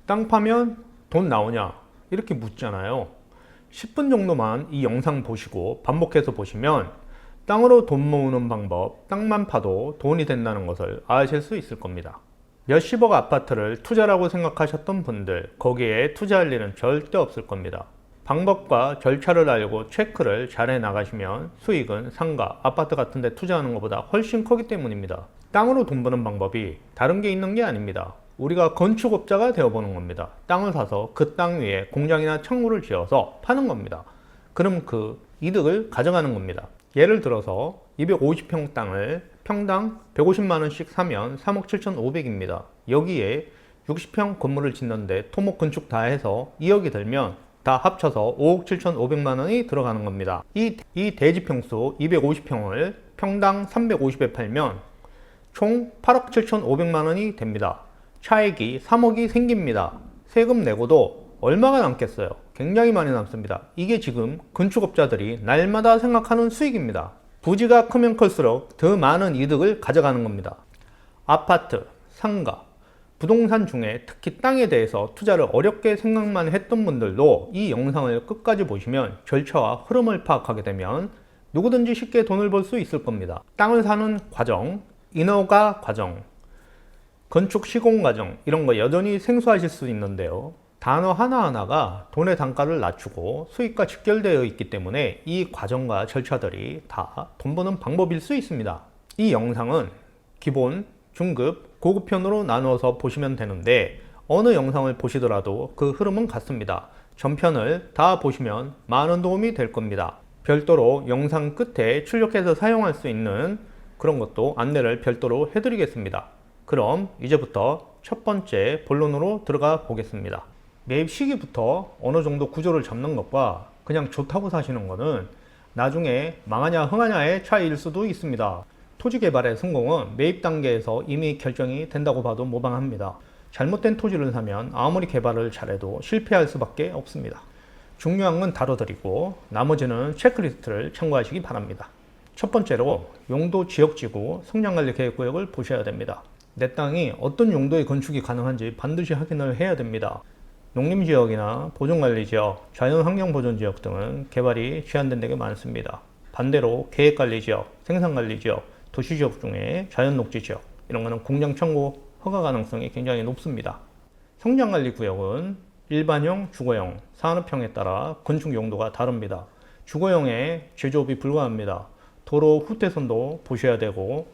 땅 파면 돈 나오냐? 이렇게 묻잖아요. 10분 정도만 이 영상 보시고 반복해서 보시면 땅으로 돈 모으는 방법, 땅만 파도 돈이 된다는 것을 아실 수 있을 겁니다. 몇십억 아파트를 투자라고 생각하셨던 분들, 거기에 투자할 일은 절대 없을 겁니다. 방법과 절차를 알고 체크를 잘 해 나가시면 수익은 상가, 아파트 같은 데 투자하는 것보다 훨씬 크기 때문입니다. 땅으로 돈 버는 방법이 다른 게 있는 게 아닙니다. 우리가 건축업자가 되어보는 겁니다. 땅을 사서 그 땅 위에 공장이나 창고를 지어서 파는 겁니다. 그럼 그 이득을 가져가는 겁니다. 예를 들어서 250평 땅을 평당 150만원씩 사면 3억 7,500입니다. 여기에 60평 건물을 짓는데 토목 건축 다 해서 2억이 들면 다 합쳐서 5억 7,500만원이 들어가는 겁니다. 이 대지평수 250평을 평당 350에 팔면 총 8억 7,500만원이 됩니다. 차액이 3억이 생깁니다. 세금 내고도 얼마가 남겠어요? 굉장히 많이 남습니다. 이게 지금 건축업자들이 날마다 생각하는 수익입니다. 부지가 크면 클수록 더 많은 이득을 가져가는 겁니다. 아파트, 상가, 부동산 중에 특히 땅에 대해서 투자를 어렵게 생각만 했던 분들도 이 영상을 끝까지 보시면 절차와 흐름을 파악하게 되면 누구든지 쉽게 돈을 벌 수 있을 겁니다. 땅을 사는 과정, 인허가 과정, 건축 시공 과정 이런 거 여전히 생소하실 수 있는데요. 단어 하나하나가 돈의 단가를 낮추고 수익과 직결되어 있기 때문에 이 과정과 절차들이 다 돈 버는 방법일 수 있습니다. 이 영상은 기본, 중급, 고급 편으로 나누어서 보시면 되는데 어느 영상을 보시더라도 그 흐름은 같습니다. 전편을 다 보시면 많은 도움이 될 겁니다. 별도로 영상 끝에 출력해서 사용할 수 있는 그런 것도 안내를 별도로 해드리겠습니다. 그럼 이제부터 첫 번째 본론으로 들어가 보겠습니다. 매입 시기부터 어느 정도 구조를 잡는 것과 그냥 좋다고 사시는 것은 나중에 망하냐 흥하냐의 차이일 수도 있습니다. 토지 개발의 성공은 매입 단계에서 이미 결정이 된다고 봐도 무방합니다. 잘못된 토지를 사면 아무리 개발을 잘해도 실패할 수밖에 없습니다. 중요한 건 다뤄드리고 나머지는 체크리스트를 참고하시기 바랍니다. 첫 번째로 용도 지역지구 성장관리계획구역을 보셔야 됩니다. 내 땅이 어떤 용도의 건축이 가능한지 반드시 확인을 해야 됩니다. 농림지역이나 보존관리지역, 자연환경보존지역 등은 개발이 제한된 데가 많습니다. 반대로 계획관리지역, 생산관리지역, 도시지역 중에 자연녹지지역 이런 거는 공장 청구 허가 가능성이 굉장히 높습니다. 성장관리구역은 일반형, 주거형, 산업형에 따라 건축 용도가 다릅니다. 주거형에 제조업이 불가합니다. 도로 후퇴선도 보셔야 되고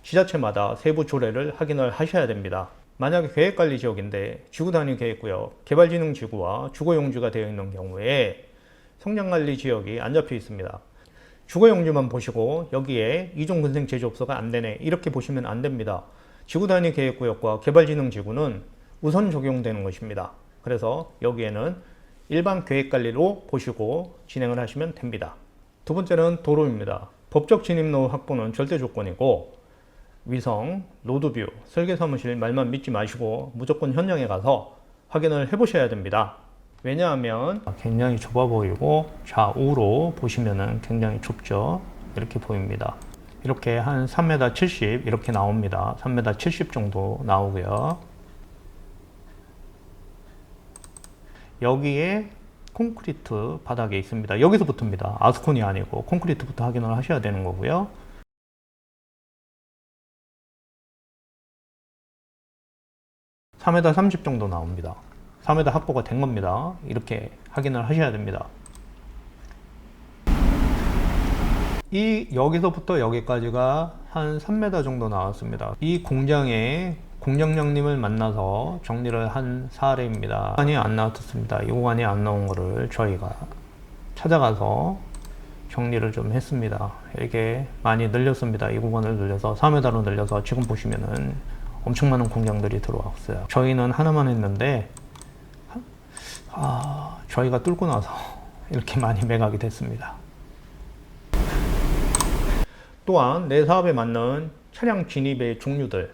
지자체마다 세부 조례를 확인을 하셔야 됩니다. 만약에 계획관리지역인데 지구단위 계획구역, 개발진흥지구와 주거용지가 되어 있는 경우에 성장관리지역이 안 잡혀 있습니다. 주거용지만 보시고 여기에 이종근생 제조업소가 안 되네 이렇게 보시면 안 됩니다. 지구단위 계획구역과 개발진흥지구는 우선 적용되는 것입니다. 그래서 여기에는 일반 계획관리로 보시고 진행을 하시면 됩니다. 두 번째는 도로입니다. 법적 진입로 확보는 절대 조건이고 위성, 로드뷰, 설계사무실 말만 믿지 마시고 무조건 현장에 가서 확인을 해보셔야 됩니다. 왜냐하면 굉장히 좁아 보이고 좌우로 보시면은 굉장히 좁죠. 이렇게 보입니다. 이렇게 한 3m 70 이렇게 나옵니다. 3m 70 정도 나오고요. 여기에 콘크리트 바닥에 있습니다. 여기서부터입니다. 아스콘이 아니고 콘크리트부터 확인을 하셔야 되는 거고요. (4m 30) 정도 나옵니다. 4m 확보가 된 겁니다. 이렇게 확인을 하셔야 됩니다. 여기서부터 여기까지가 한 3m 정도 나왔습니다. 이 공장에 공장장님을 만나서 정리를 한 사례입니다. 구간이 안 나왔습니다. 이 구간이 안 나온 거를 저희가 찾아가서 정리를 좀 했습니다. 이렇게 많이 늘렸습니다. 이 구간을 늘려서 4m로 늘려서 지금 보시면은 엄청 많은 공장들이 들어왔어요. 저희는 하나만 했는데 저희가 뚫고 나서 이렇게 많이 매각이 됐습니다. 또한 내 사업에 맞는 차량 진입의 종류들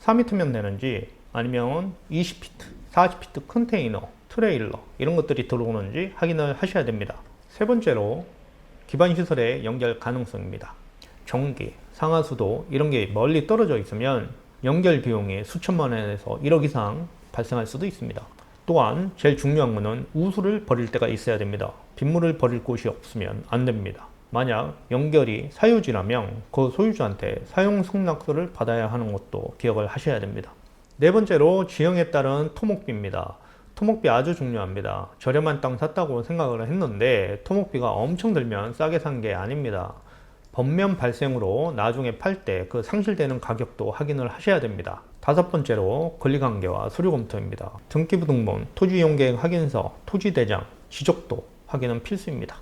4m면 되는지 아니면 20피트, 40피트 컨테이너, 트레일러 이런 것들이 들어오는지 확인을 하셔야 됩니다. 세 번째로 기반시설의 연결 가능성입니다. 전기, 상하수도 이런 게 멀리 떨어져 있으면 연결 비용이 수천만 원에서 1억 이상 발생할 수도 있습니다. 또한 제일 중요한 것은 우수를 버릴 때가 있어야 됩니다. 빗물을 버릴 곳이 없으면 안 됩니다. 만약 연결이 사유지라면 그 소유주한테 사용 승낙서를 받아야 하는 것도 기억을 하셔야 됩니다. 네 번째로 지형에 따른 토목비입니다. 토목비 아주 중요합니다. 저렴한 땅 샀다고 생각을 했는데 토목비가 엄청 들면 싸게 산 게 아닙니다. 번면 발생으로 나중에 팔 때 그 상실되는 가격도 확인을 하셔야 됩니다. 다섯 번째로 권리관계와 서류검토입니다. 등기부등본, 토지이용계획 확인서, 토지대장, 지적도 확인은 필수입니다.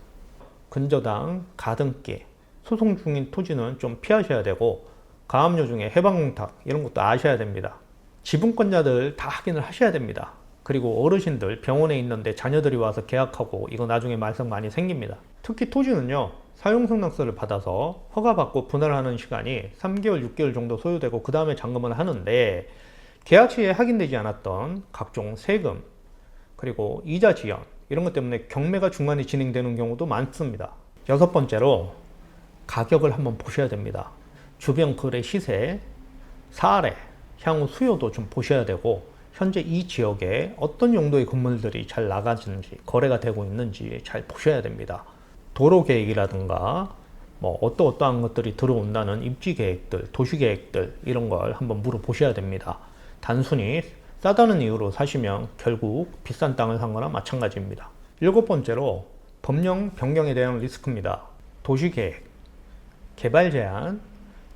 근저당, 가등기, 소송 중인 토지는 좀 피하셔야 되고 가압류 중에 해방공탁 이런 것도 아셔야 됩니다. 지분권자들 다 확인을 하셔야 됩니다. 그리고 어르신들 병원에 있는데 자녀들이 와서 계약하고 이거 나중에 말썽 많이 생깁니다. 특히 토지는요, 사용승낙서를 받아서 허가받고 분할하는 시간이 3개월, 6개월 정도 소요되고 그 다음에 잔금을 하는데 계약 시에 확인되지 않았던 각종 세금 그리고 이자 지연 이런 것 때문에 경매가 중간에 진행되는 경우도 많습니다. 여섯 번째로 가격을 한번 보셔야 됩니다. 주변 거래 시세, 사례, 향후 수요도 좀 보셔야 되고 현재 이 지역에 어떤 용도의 건물들이 잘 나가는지 거래가 되고 있는지 잘 보셔야 됩니다. 도로 계획이라든가 어떠한 것들이 들어온다는 입지 계획들, 도시 계획들 이런 걸 한번 물어보셔야 됩니다. 단순히 싸다는 이유로 사시면 결국 비싼 땅을 산 거나 마찬가지입니다. 일곱 번째로 법령 변경에 대한 리스크입니다. 도시계획, 개발 제한,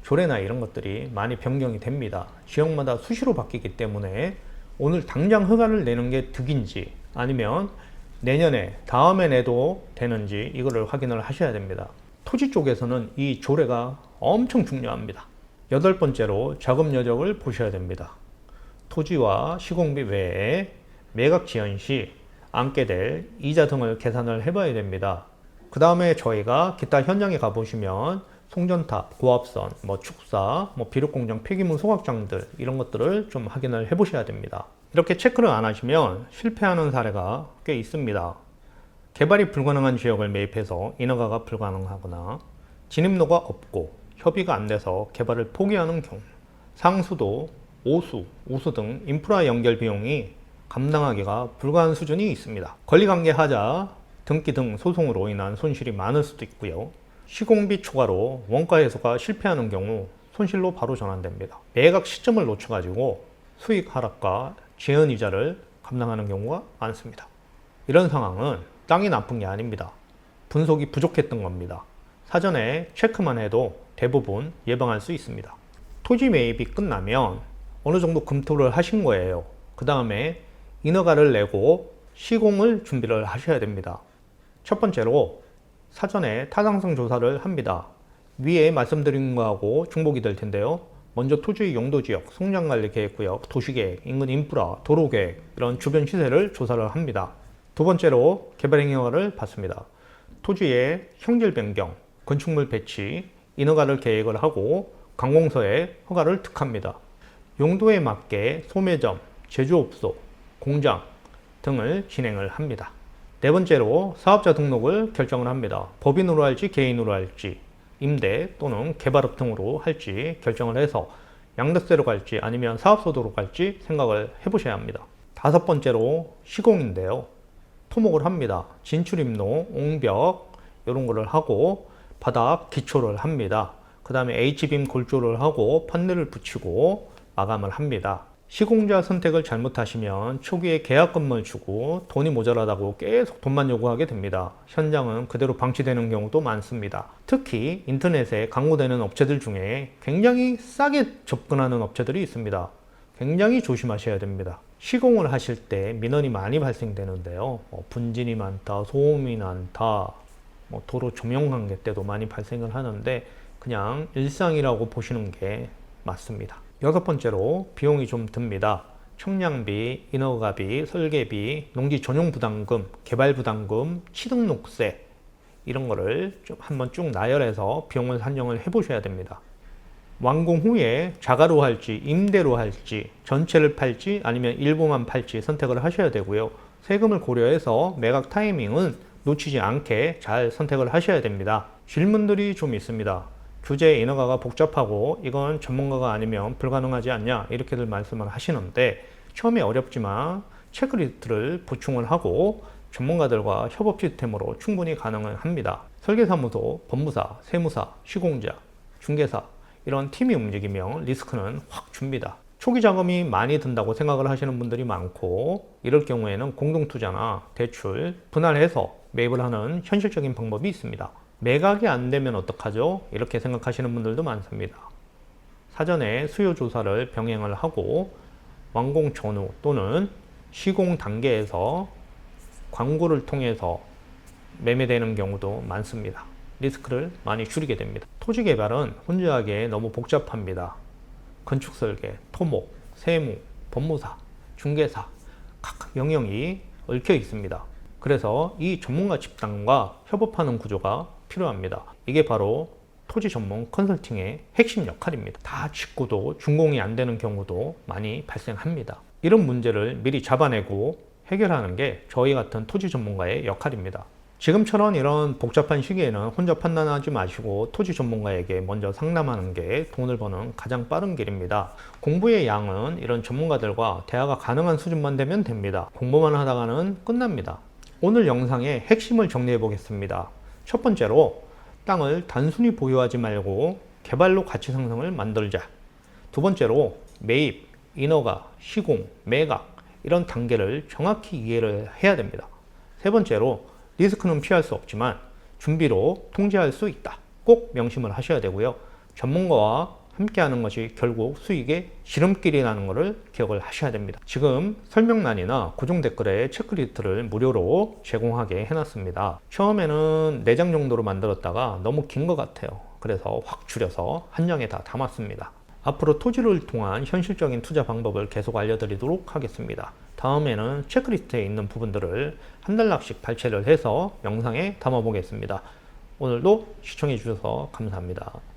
조례나 이런 것들이 많이 변경이 됩니다. 지역마다 수시로 바뀌기 때문에 오늘 당장 허가를 내는 게 득인지 아니면 내년에 다음에 내도 되는지 이거를 확인을 하셔야 됩니다. 토지 쪽에서는 이 조례가 엄청 중요합니다. 여덟 번째로 자금 여력을 보셔야 됩니다. 토지와 시공비 외에 매각 지연 시 안게 될 이자 등을 계산을 해봐야 됩니다. 그 다음에 저희가 기타 현장에 가보시면 송전탑, 고압선, 축사, 비료공장, 폐기물 소각장들 이런 것들을 좀 확인을 해보셔야 됩니다. 이렇게 체크를 안 하시면 실패하는 사례가 꽤 있습니다. 개발이 불가능한 지역을 매입해서 인허가가 불가능하거나 진입로가 없고 협의가 안 돼서 개발을 포기하는 경우, 상수도, 오수, 우수 등 인프라 연결 비용이 감당하기가 불가한 수준이 있습니다. 권리관계 하자, 등기 등 소송으로 인한 손실이 많을 수도 있고요. 시공비 초과로 원가 해소가 실패하는 경우 손실로 바로 전환됩니다. 매각 시점을 놓쳐가지고 수익 하락과 지연 이자를 감당하는 경우가 많습니다. 이런 상황은 땅이 나쁜 게 아닙니다. 분석이 부족했던 겁니다. 사전에 체크만 해도 대부분 예방할 수 있습니다. 토지 매입이 끝나면 어느 정도 검토를 하신 거예요. 그 다음에 인허가를 내고 시공을 준비를 하셔야 됩니다. 첫 번째로 사전에 타당성 조사를 합니다. 위에 말씀드린 거하고 중복이 될 텐데요. 먼저 토지의 용도지역, 성장관리계획구역, 도시계획, 인근 인프라, 도로계획 이런 주변 시세를 조사를 합니다. 두 번째로 개발행위 허가를 받습니다. 토지의 형질 변경, 건축물 배치, 인허가를 계획을 하고 관공서에 허가를 득합니다. 용도에 맞게 소매점, 제조업소, 공장 등을 진행을 합니다. 네 번째로 사업자 등록을 결정을 합니다. 법인으로 할지 개인으로 할지 임대 또는 개발업 등으로 할지 결정을 해서 양도세로 갈지 아니면 사업소득으로 갈지 생각을 해보셔야 합니다. 다섯 번째로 시공인데요. 토목을 합니다. 진출입로, 옹벽 이런 거를 하고 바닥 기초를 합니다. 그 다음에 H빔 골조를 하고 판넬을 붙이고 마감을 합니다. 시공자 선택을 잘못하시면 초기에 계약금을 주고 돈이 모자라다고 계속 돈만 요구하게 됩니다. 현장은 그대로 방치되는 경우도 많습니다. 특히 인터넷에 광고되는 업체들 중에 굉장히 싸게 접근하는 업체들이 있습니다. 굉장히 조심하셔야 됩니다. 시공을 하실 때 민원이 많이 발생되는데요. 분진이 많다, 소음이 많다, 도로 조명 관계 때도 많이 발생을 하는데 그냥 일상이라고 보시는 게 맞습니다. 여섯 번째로 비용이 좀 듭니다. 청량비, 인허가비, 설계비, 농지 전용 부담금, 개발 부담금, 취등록세 이런 거를 좀 한번 쭉 나열해서 비용을 산정을 해 보셔야 됩니다. 완공 후에 자가로 할지 임대로 할지 전체를 팔지 아니면 일부만 팔지 선택을 하셔야 되고요. 세금을 고려해서 매각 타이밍은 놓치지 않게 잘 선택을 하셔야 됩니다. 질문들이 좀 있습니다. 규제 인허가가 복잡하고 이건 전문가가 아니면 불가능하지 않냐 이렇게들 말씀을 하시는데 처음에 어렵지만 체크리스트를 보충을 하고 전문가들과 협업 시스템으로 충분히 가능은 합니다. 설계사무소, 법무사, 세무사, 시공자, 중개사 이런 팀이 움직이면 리스크는 확 줍니다. 초기 자금이 많이 든다고 생각을 하시는 분들이 많고 이럴 경우에는 공동투자나 대출, 분할해서 매입을 하는 현실적인 방법이 있습니다. 매각이 안 되면 어떡하죠? 이렇게 생각하시는 분들도 많습니다. 사전에 수요 조사를 병행을 하고 완공 전후 또는 시공 단계에서 광고를 통해서 매매되는 경우도 많습니다. 리스크를 많이 줄이게 됩니다. 토지 개발은 혼자 하기에 너무 복잡합니다. 건축 설계, 토목, 세무, 법무사, 중개사 각 영역이 얽혀 있습니다. 그래서 이 전문가 집단과 협업하는 구조가 필요합니다. 이게 바로 토지 전문 컨설팅의 핵심 역할입니다. 다 짓고도 준공이 안 되는 경우도 많이 발생합니다. 이런 문제를 미리 잡아내고 해결하는 게 저희 같은 토지 전문가의 역할입니다. 지금처럼 이런 복잡한 시기에는 혼자 판단하지 마시고 토지 전문가에게 먼저 상담하는 게 돈을 버는 가장 빠른 길입니다. 공부의 양은 이런 전문가들과 대화가 가능한 수준만 되면 됩니다. 공부만 하다가는 끝납니다. 오늘 영상의 핵심을 정리해 보겠습니다. 첫 번째로 땅을 단순히 보유하지 말고 개발로 가치 상승을 만들자. 두 번째로 매입, 인허가, 시공, 매각 이런 단계를 정확히 이해를 해야 됩니다. 세 번째로 리스크는 피할 수 없지만 준비로 통제할 수 있다. 꼭 명심을 하셔야 되고요. 전문가와 함께 하는 것이 결국 수익의 지름길이라는 것을 기억을 하셔야 됩니다. 지금 설명란이나 고정 댓글에 체크리스트를 무료로 제공하게 해놨습니다. 처음에는 4장 정도로 만들었다가 너무 긴 것 같아요. 그래서 확 줄여서 한 장에 다 담았습니다. 앞으로 토지를 통한 현실적인 투자 방법을 계속 알려드리도록 하겠습니다. 다음에는 체크리스트에 있는 부분들을 한 단락씩 발췌를 해서 영상에 담아 보겠습니다. 오늘도 시청해 주셔서 감사합니다.